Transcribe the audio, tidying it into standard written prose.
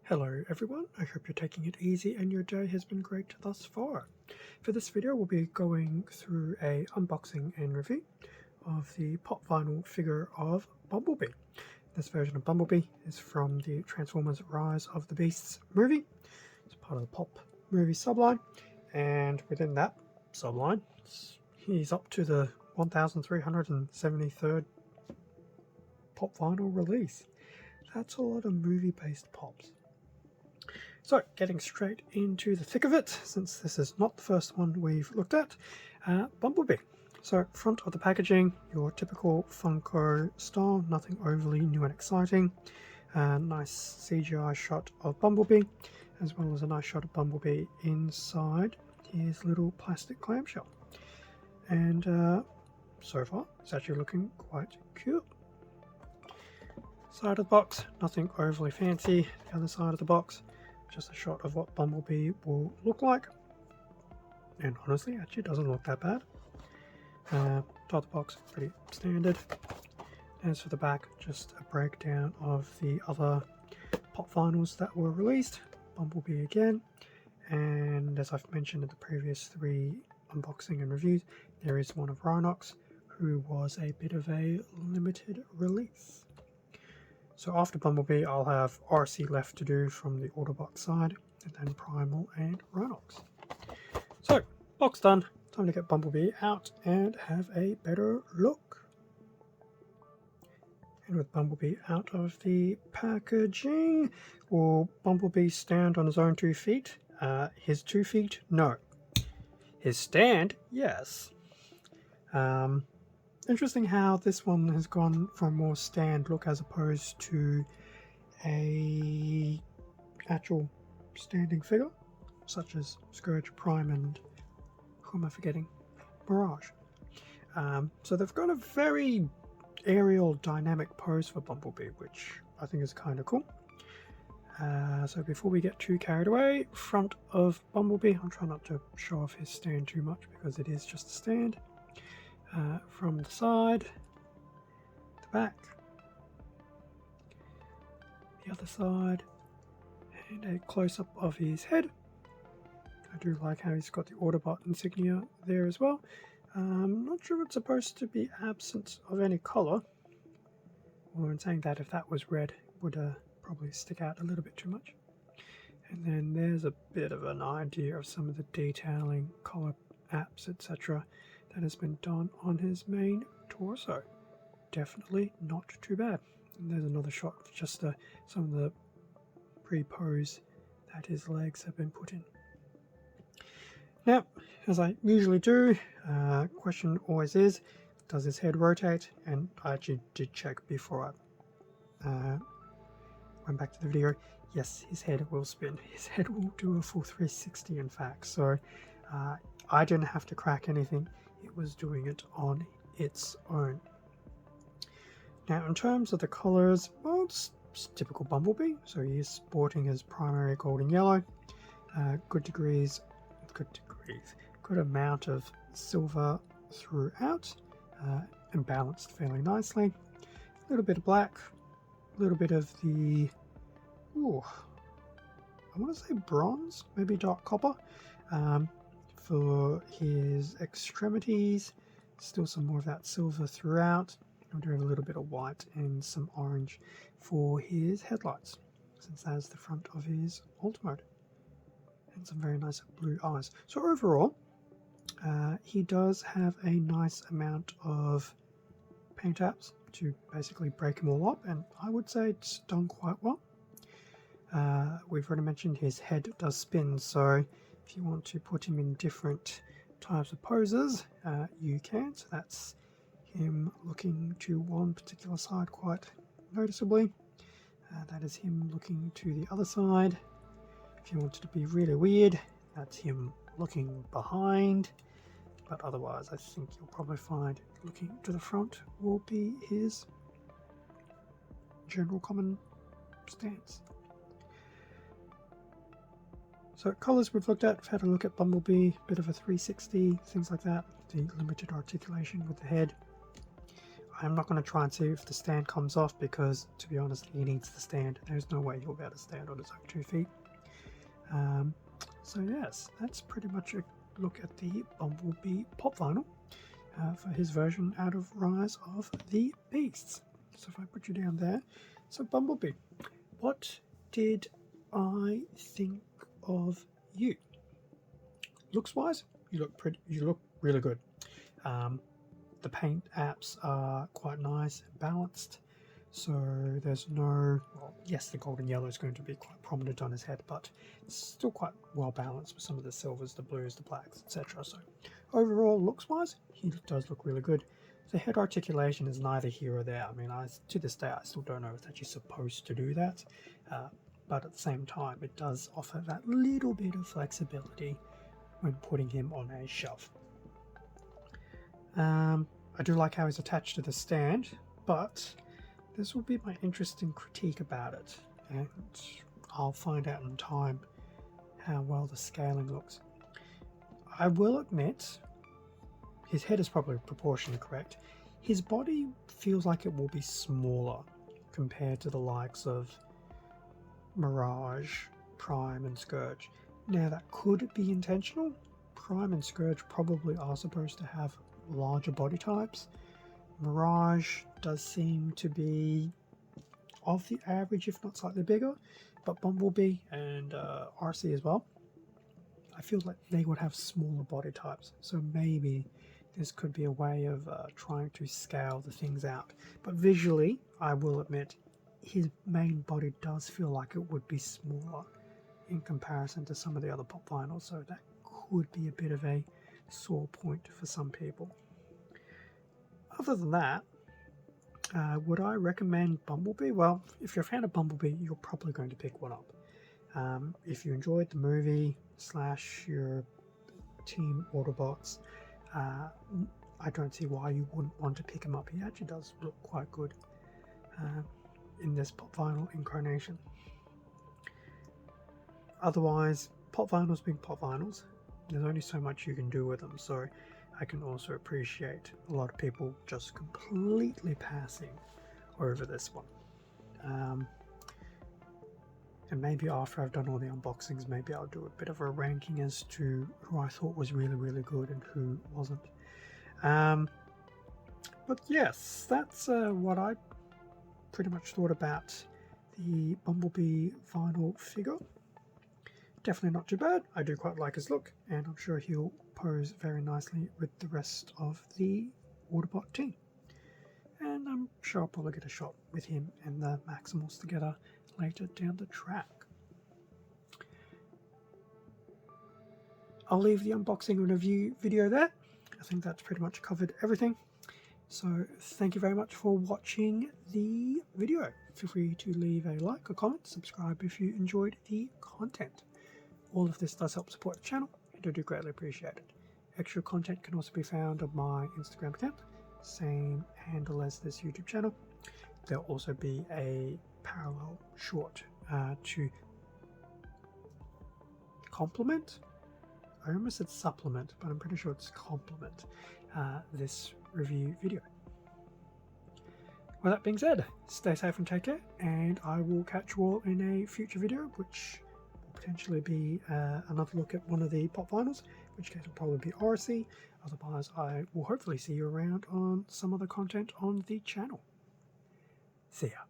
Hello everyone, I hope you're taking it easy and your day has been great thus far. For this video we'll be going through a unboxing and review of the pop vinyl figure of Bumblebee. This version of Bumblebee is from the Transformers Rise of the Beasts movie. It's part of the pop movie subline, and within that subline he's up to the 1373rd pop vinyl release. That's a lot of movie based pops. So, getting straight into the thick of it, since this is not the first one we've looked at, Bumblebee. So, front of the packaging, your typical Funko style, nothing overly new and exciting. Nice CGI shot of Bumblebee, as well as a nice shot of Bumblebee inside his little plastic clamshell. And so far, it's actually looking quite cute. Side of the box, nothing overly fancy. The other side of the box, just a shot of what Bumblebee will look like, and honestly actually doesn't look that bad. Top of the box, pretty standard. As for the back, just a breakdown of the other pop vinyls that were released. Bumblebee again, and as I've mentioned in the previous three unboxing and reviews, there is one of Rhinox, who was a bit of a limited release. So after Bumblebee, I'll have RC left to do from the Autobots side, and then Primal and Rhinox. So, box done. Time to get Bumblebee out and have a better look. And with Bumblebee out of the packaging, will Bumblebee stand on his own 2 feet? His 2 feet? No. His stand? Yes. Interesting how this one has gone for a more stand look as opposed to a actual standing figure, such as Scourge, Prime, and who am I forgetting? Mirage. So they've got a very aerial dynamic pose for Bumblebee, which I think is kind of cool. So before we get too carried away, front of Bumblebee, I'll try not to show off his stand too much because it is just a stand. From the side, the back, the other side, and a close-up of his head. I do like how he's got the Autobot insignia there as well. I'm not sure if it's supposed to be absence of any colour, or in saying that, if that was red, it would probably stick out a little bit too much. And then there's a bit of an idea of some of the detailing, colour apps, etc. that has been done on his main torso. Definitely not too bad. And there's another shot of just some of the pre-pose that his legs have been put in. Now, as I usually do, question always is, does his head rotate? And I actually did check before I went back to the video. Yes, his head will spin. His head will do a full 360 in fact. So I didn't have to crack anything. It was doing it on its own. Now in terms of the colours, well, it's typical Bumblebee. So he is sporting his primary gold and yellow. Good amount of silver throughout, and balanced fairly nicely. A little bit of black, a little bit of the, I want to say bronze, maybe dark copper. For his extremities, still some more of that silver throughout. I'll do a little bit of white and some orange for his headlights, since that's the front of his alt mode. And some very nice blue eyes. So overall, he does have a nice amount of paint apps to basically break them all up, and I would say it's done quite well. We've already mentioned his head does spin, so if you want to put him in different types of poses, you can. So that's him looking to one particular side quite noticeably. That is him looking to the other side. If you want it to be really weird, that's him looking behind. But otherwise, I think you'll probably find looking to the front will be his general common stance. So colours we've looked at, we've had a look at Bumblebee, bit of a 360, things like that, the limited articulation with the head. I'm not going to try and see if the stand comes off because, to be honest, he needs the stand. There's no way he'll be able to stand on his own 2 feet. So yes, that's pretty much a look at the Bumblebee pop vinyl for his version out of Rise of the Beasts. So if I put you down there, so Bumblebee, what did I think of you? Looks wise, you look really good. The paint apps are quite nice and balanced, so there's no, well, yes, the golden yellow is going to be quite prominent on his head, but it's still quite well balanced with some of the silvers, the blues, the blacks, etc. So overall, looks wise, he does look really good. The head articulation is neither here or there. I mean, to this day, I still don't know if it's actually supposed to do that, but at the same time, it does offer that little bit of flexibility when putting him on a shelf. I do like how he's attached to the stand, but this will be my interesting critique about it, and I'll find out in time how well the scaling looks. I will admit, his head is probably proportionally correct. His body feels like it will be smaller compared to the likes of Mirage, Prime and Scourge. Now that could be intentional. Prime and Scourge probably are supposed to have larger body types. Mirage does seem to be of the average, if not slightly bigger, but Bumblebee and RC as well, I feel like they would have smaller body types, so maybe this could be a way of trying to scale the things out. But visually, I will admit, his main body does feel like it would be smaller in comparison to some of the other pop vinyls, so that could be a bit of a sore point for some people. Other than that, would I recommend Bumblebee? Well, if you're a fan of Bumblebee, you're probably going to pick one up. If you enjoyed the movie / your Team Autobots, I don't see why you wouldn't want to pick him up. He actually does look quite good in this pop vinyl incarnation. Otherwise, pop vinyls being pop vinyls, there's only so much you can do with them, so I can also appreciate a lot of people just completely passing over this one. And maybe after I've done all the unboxings, maybe I'll do a bit of a ranking as to who I thought was really, really good and who wasn't. But yes, that's what I pretty much thought about the Bumblebee vinyl figure. Definitely not too bad. I do quite like his look, and I'm sure he'll pose very nicely with the rest of the Autobot team. And I'm sure I'll probably get a shot with him and the Maximals together later down the track. I'll leave the unboxing and review video there. I think that's pretty much covered everything. So thank you very much for watching the video. Feel free to leave a like or comment, subscribe if you enjoyed the content. All of this does help support the channel, and I do greatly appreciate it. Extra content can also be found on my Instagram account, same handle as this YouTube channel. There'll also be a parallel short to complement. I almost said supplement, but I'm pretty sure it's complement this review video. With that being said, stay safe and take care, and I will catch you all in a future video, which will potentially be another look at one of the pop vinyls, which case will probably be RC. Otherwise, I will hopefully see you around on some other content on the channel. See ya.